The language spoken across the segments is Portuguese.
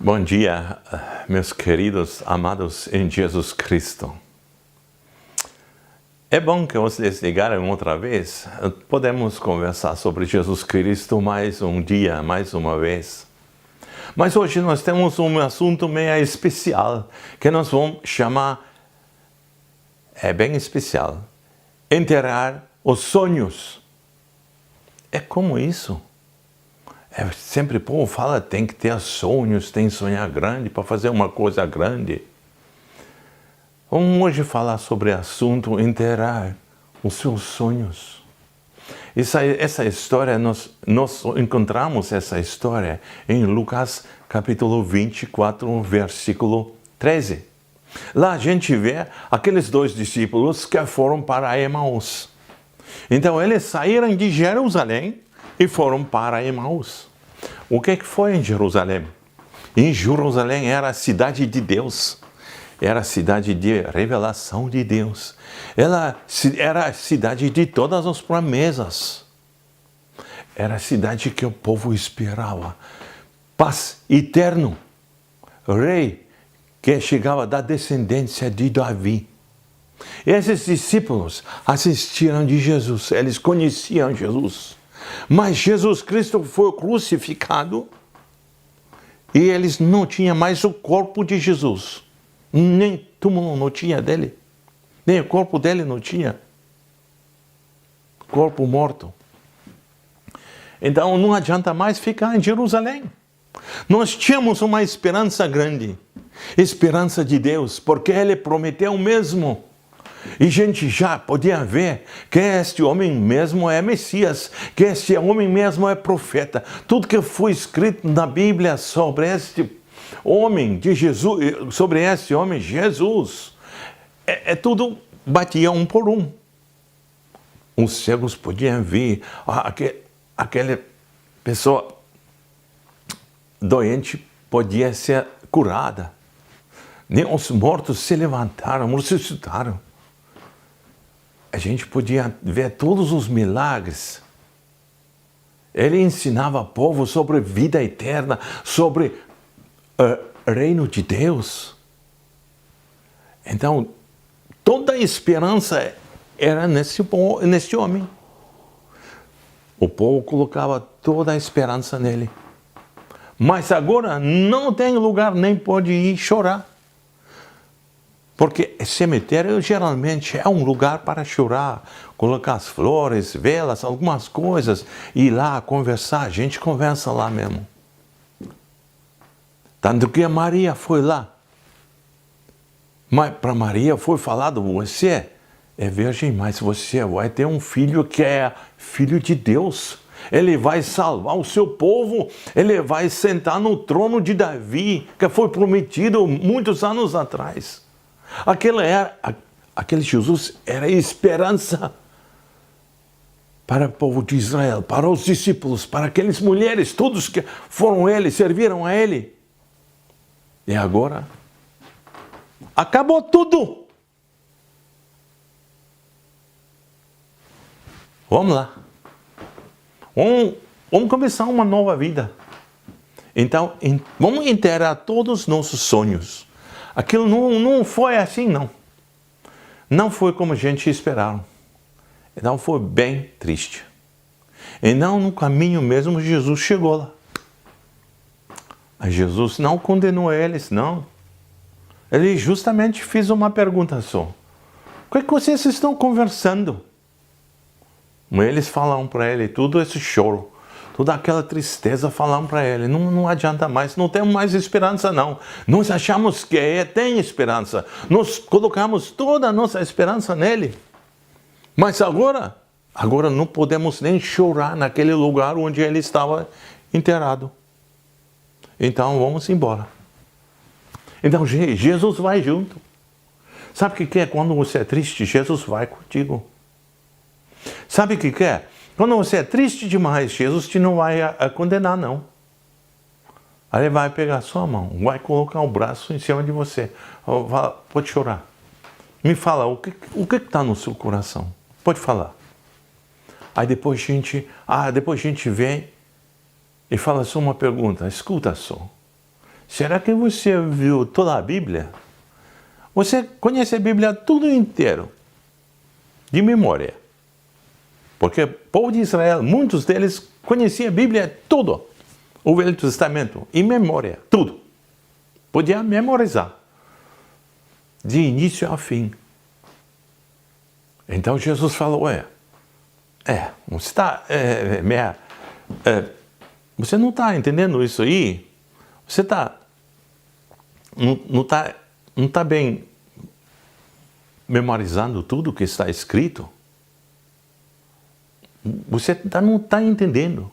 Bom dia, meus queridos amados em Jesus Cristo. É bom que vocês ligaram outra vez. Podemos conversar sobre Jesus Cristo mais um dia, mais uma vez. Mas hoje nós temos um assunto meio especial, que nós vamos chamar, é bem especial, enterrar os sonhos. É como isso? Sempre o povo fala, tem que ter sonhos, tem que sonhar grande para fazer uma coisa grande. Vamos hoje falar sobre o assunto enterrar os seus sonhos. Essa história, nós encontramos essa história em Lucas capítulo 24, versículo 13. Lá a gente vê aqueles dois discípulos que foram para Emaús. Então eles saíram de Jerusalém e foram para Emaús. O que foi em Jerusalém? Em Jerusalém era a cidade de Deus. Era a cidade de revelação de Deus. Ela era a cidade de todas as promessas. Era a cidade que o povo esperava. Paz eterno. Rei que chegava da descendência de Davi. Esses discípulos assistiram de Jesus. Eles conheciam Jesus. Mas Jesus Cristo foi crucificado e eles não tinham mais o corpo de Jesus. Nem túmulo não tinha dele. Nem o corpo dele não tinha. Corpo morto. Então não adianta mais ficar em Jerusalém. Nós tínhamos uma esperança grande. Esperança de Deus, porque Ele prometeu mesmo. E a gente já podia ver que este homem mesmo é Messias, que este homem mesmo é profeta. Tudo que foi escrito na Bíblia sobre este homem de Jesus, sobre este homem Jesus, tudo batia um por um. Os cegos podiam ver, aquela pessoa doente podia ser curada. Nem os mortos se levantaram, ressuscitaram. A gente podia ver todos os milagres. Ele ensinava o povo sobre vida eterna, sobre o reino de Deus. Então, toda a esperança era nesse homem. O povo colocava toda a esperança nele. Mas agora não tem lugar nem pode ir chorar. Porque cemitério geralmente é um lugar para chorar, colocar as flores, velas, algumas coisas, ir lá conversar, a gente conversa lá mesmo. Tanto que a Maria foi lá. Mas para Maria foi falado, você é virgem, mas você vai ter um filho que é filho de Deus. Ele vai salvar o seu povo, ele vai sentar no trono de Davi, que foi prometido muitos anos atrás. Aquele Jesus era esperança para o povo de Israel, para os discípulos, para aquelas mulheres, todos que foram ele, serviram a ele. E agora, acabou tudo. Vamos lá. Vamos começar uma nova vida. Então, vamos enterrar todos os nossos sonhos. Aquilo não foi assim, não. Não foi como a gente esperava. Então foi bem triste. Então no caminho mesmo Jesus chegou lá. Mas Jesus não condenou eles, não. Ele justamente fez uma pergunta só. O que vocês estão conversando? Eles falaram para ele tudo esse choro. Toda aquela tristeza falaram para ele, não adianta mais, não temos mais esperança não. Nós achamos que tem esperança, nós colocamos toda a nossa esperança nele. Mas agora não podemos nem chorar naquele lugar onde ele estava enterrado. Então vamos embora. Então Jesus vai junto. Sabe o que é quando você é triste? Jesus vai contigo. Sabe o que é? Quando você é triste demais, Jesus te não vai condenar, não. Aí ele vai pegar sua mão, vai colocar o braço em cima de você. Pode chorar. Me fala, o que está no seu coração? Pode falar. Aí depois a gente vem e fala só uma pergunta. Escuta só. será que você viu toda a Bíblia? Você conhece a Bíblia tudo inteiro, de memória. Porque o povo de Israel, muitos deles conheciam a Bíblia tudo. O Velho Testamento, em memória, tudo. Podia memorizar, de início ao fim. Então Jesus falou, você não está entendendo isso aí? Você não tá bem memorizando tudo que está escrito? Você não está entendendo.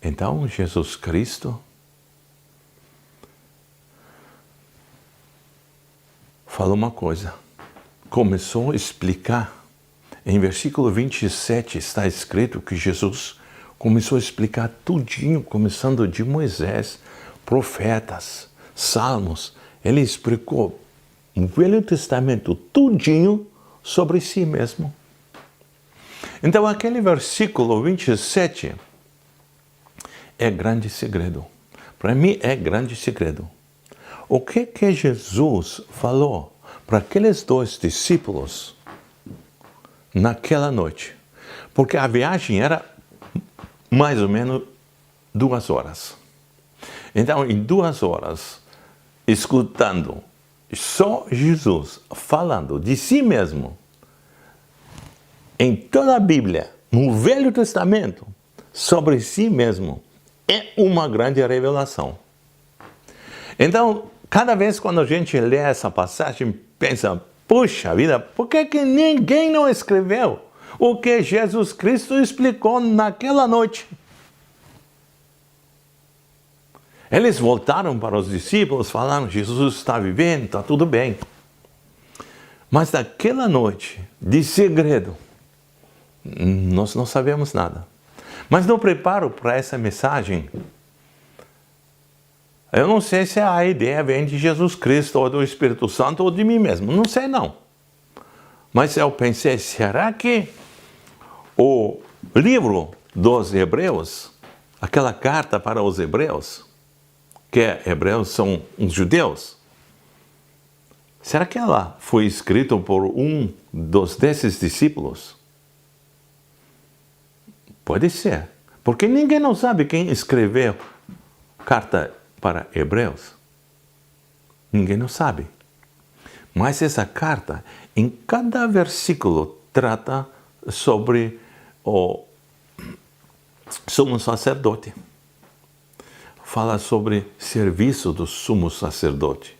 Então Jesus Cristo falou uma coisa, começou a explicar. Em versículo 27 está escrito que Jesus começou a explicar tudinho, começando de Moisés, profetas, salmos. Ele explicou o Velho Testamento tudinho sobre si mesmo. Então aquele versículo 27 é grande segredo. Para mim é grande segredo. O que Jesus falou para aqueles dois discípulos naquela noite? Porque a viagem era mais ou menos 2 horas. Então, em 2 horas, escutando só Jesus falando de si mesmo, em toda a Bíblia, no Velho Testamento, sobre si mesmo, é uma grande revelação. Então, cada vez quando a gente lê essa passagem, pensa, puxa vida, por que ninguém não escreveu o que Jesus Cristo explicou naquela noite? Eles voltaram para os discípulos, falaram, Jesus está vivendo, está tudo bem. Mas naquela noite, de segredo, nós não sabemos nada. Mas no preparo para essa mensagem, eu não sei se a ideia vem de Jesus Cristo, ou do Espírito Santo, ou de mim mesmo. Não sei, não. Mas eu pensei, será que o livro dos Hebreus, aquela carta para os Hebreus, que Hebreus são os judeus, será que ela foi escrita por um desses discípulos? Pode ser. Porque ninguém não sabe quem escreveu carta para Hebreus. Ninguém não sabe. Mas essa carta, em cada versículo, trata sobre o sumo sacerdote. Fala sobre serviço do sumo sacerdote.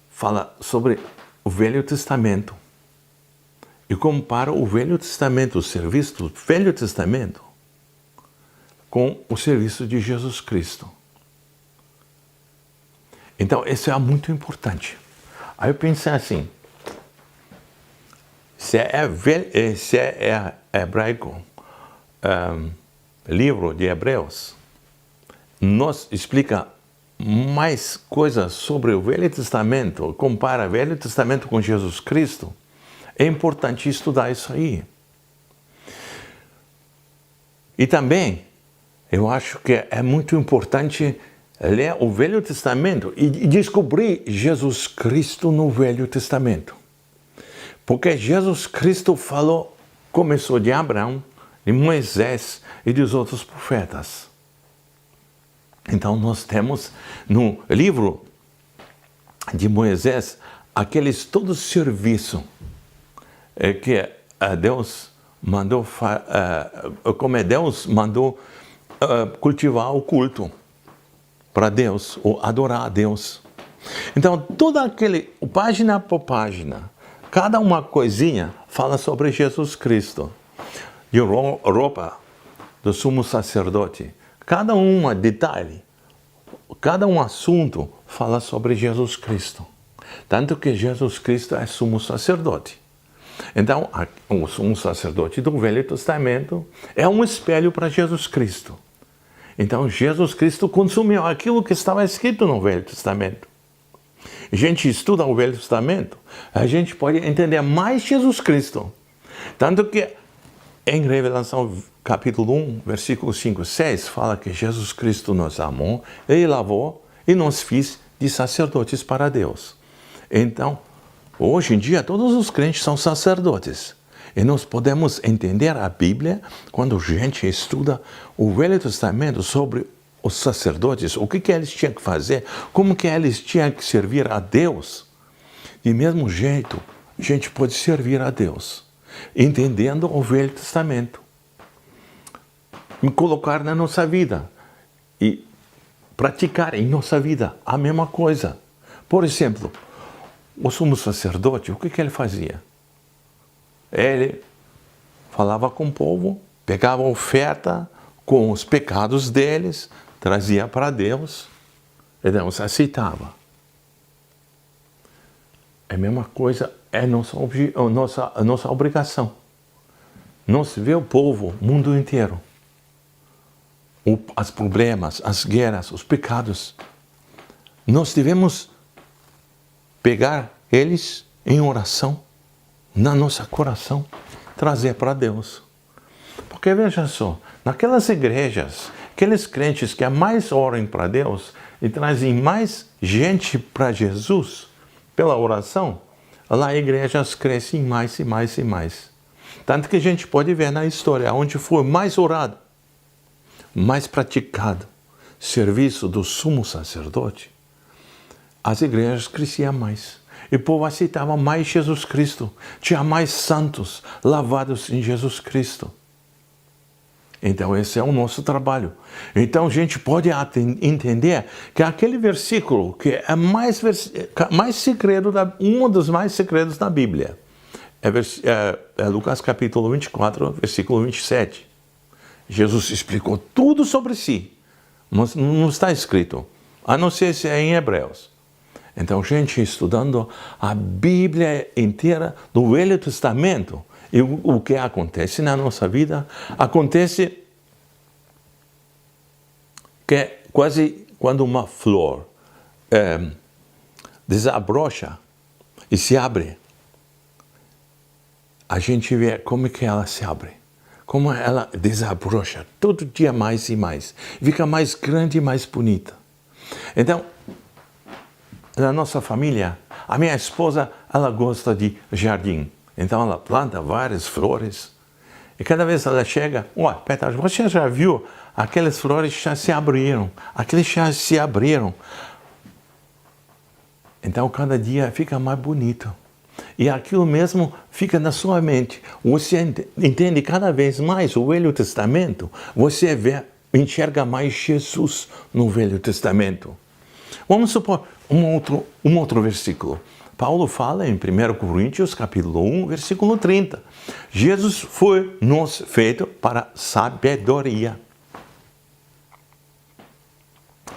Fala sobre o Velho Testamento. E compara o Velho Testamento, o serviço do Velho Testamento, com o serviço de Jesus Cristo. Então, isso é muito importante. Aí eu pensei assim, se é hebraico, livro de Hebreus, nos explica mais coisas sobre o Velho Testamento, compara o Velho Testamento com Jesus Cristo, é importante estudar isso aí. E também, eu acho que é muito importante ler o Velho Testamento e descobrir Jesus Cristo no Velho Testamento. Porque Jesus Cristo falou, começou de Abraão, de Moisés e dos outros profetas. Então nós temos no livro de Moisés aqueles todo serviço que Deus mandou, como Deus mandou cultivar o culto para Deus, ou adorar a Deus. Então, toda aquele, página por página, cada uma coisinha fala sobre Jesus Cristo. De roupa do sumo sacerdote, cada um detalhe, cada um assunto fala sobre Jesus Cristo. Tanto que Jesus Cristo é sumo sacerdote. Então, o sumo sacerdote do Velho Testamento é um espelho para Jesus Cristo. Então, Jesus Cristo consumiu aquilo que estava escrito no Velho Testamento. A gente estuda o Velho Testamento, a gente pode entender mais Jesus Cristo. Tanto que em Revelação capítulo 1, versículo 5 e 6, fala que Jesus Cristo nos amou, Ele lavou e nos fez de sacerdotes para Deus. Então, hoje em dia, todos os crentes são sacerdotes. E nós podemos entender a Bíblia quando a gente estuda o Velho Testamento sobre os sacerdotes, o que eles tinham que fazer, como que eles tinham que servir a Deus. De mesmo jeito, a gente pode servir a Deus, entendendo o Velho Testamento. E colocar na nossa vida e praticar em nossa vida a mesma coisa. Por exemplo, o sumo sacerdote, o que ele fazia? Ele falava com o povo, pegava a oferta com os pecados deles, trazia para Deus, e Deus aceitava. É a mesma coisa, é a nossa obrigação. Nós vê o povo, o mundo inteiro, os problemas, as guerras, os pecados. Nós devemos pegar eles em oração, na nosso coração, trazer para Deus. Porque veja só, naquelas igrejas, aqueles crentes que mais oram para Deus e trazem mais gente para Jesus pela oração, lá igrejas crescem mais e mais e mais. Tanto que a gente pode ver na história, onde foi mais orado, mais praticado, serviço do sumo sacerdote, as igrejas cresciam mais. E o povo aceitava mais Jesus Cristo. Tinha mais santos lavados em Jesus Cristo. Então esse é o nosso trabalho. Então a gente pode entender que aquele versículo que é mais segredo, um dos mais segredos da Bíblia, é Lucas capítulo 24, versículo 27. Jesus explicou tudo sobre si. Mas não está escrito, a não ser se é em Hebreus. Então, gente, estudando a Bíblia inteira do Velho Testamento, e o que acontece na nossa vida, acontece que é quase quando uma flor desabrocha e se abre, a gente vê como que ela se abre, como ela desabrocha todo dia mais e mais, fica mais grande e mais bonita. Então, na nossa família, a minha esposa, ela gosta de jardim. Então ela planta várias flores. E cada vez ela chega, Petra, você já viu? Aquelas flores já se abriram. Aqueles já se abriram. Então cada dia fica mais bonito. E aquilo mesmo fica na sua mente. Você entende cada vez mais o Velho Testamento. Você enxerga mais Jesus no Velho Testamento. Vamos supor um outro versículo. Paulo fala em 1 Coríntios, capítulo 1, versículo 30. Jesus foi nos feito para sabedoria.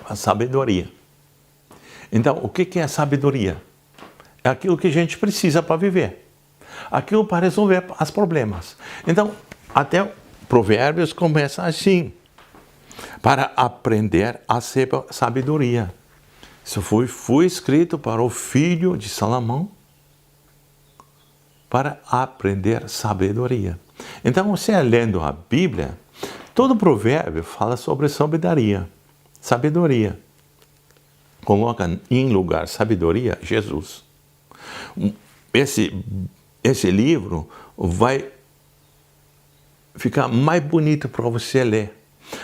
A sabedoria. Então, o que é sabedoria? É aquilo que a gente precisa para viver. Aquilo para resolver os problemas. Então, até Provérbios começa assim. Para aprender a sabedoria. Isso foi escrito para o filho de Salomão para aprender sabedoria. Então, você lendo a Bíblia, todo provérbio fala sobre sabedoria. Sabedoria. Coloca em lugar sabedoria Jesus. Esse livro vai ficar mais bonito para você ler.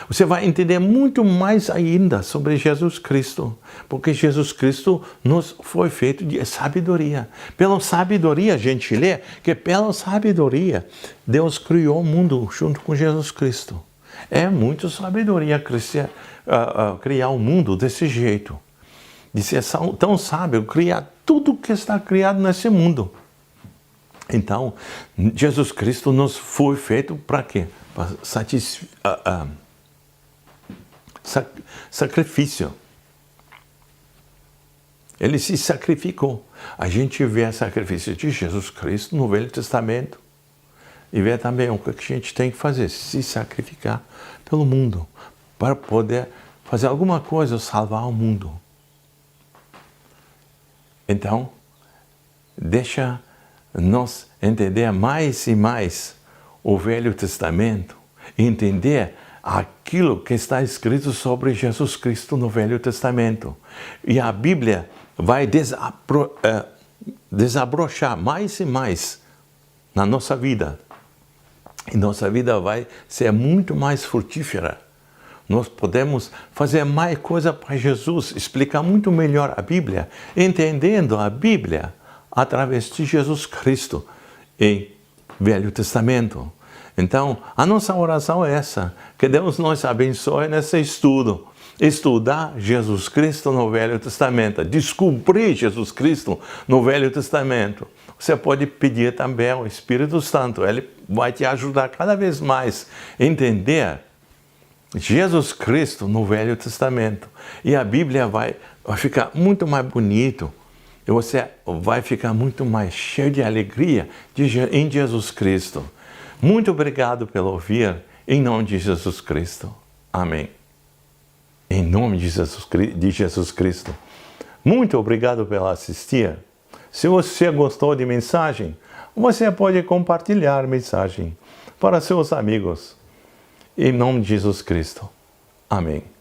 Você vai entender muito mais ainda sobre Jesus Cristo, porque Jesus Cristo nos foi feito de sabedoria. Pela sabedoria, a gente lê que pela sabedoria, Deus criou o mundo junto com Jesus Cristo. É muito sabedoria criar o mundo desse jeito. De ser tão sábio, criar tudo que está criado nesse mundo. Então, Jesus Cristo nos foi feito para quê? Para sacrifício. Ele se sacrificou. A gente vê o sacrifício de Jesus Cristo no Velho Testamento e vê também o que a gente tem que fazer, se sacrificar pelo mundo, para poder fazer alguma coisa, salvar o mundo. Então, deixa nós entender mais e mais o Velho Testamento entender aquilo que está escrito sobre Jesus Cristo no Velho Testamento. E a Bíblia vai desabrochar mais e mais na nossa vida. E nossa vida vai ser muito mais frutífera. Nós podemos fazer mais coisa para Jesus, explicar muito melhor a Bíblia, entendendo a Bíblia através de Jesus Cristo em Velho Testamento. Então, a nossa oração é essa, que Deus nos abençoe nesse estudo. Estudar Jesus Cristo no Velho Testamento, descobrir Jesus Cristo no Velho Testamento. Você pode pedir também ao Espírito Santo, ele vai te ajudar cada vez mais a entender Jesus Cristo no Velho Testamento. E a Bíblia vai ficar muito mais bonito. E você vai ficar muito mais cheio de alegria em Jesus Cristo. Muito obrigado pelo ouvir. Em nome de Jesus Cristo. Amém. Em nome de Jesus Cristo. Muito obrigado por assistir. Se você gostou de mensagem, você pode compartilhar a mensagem para seus amigos. Em nome de Jesus Cristo. Amém.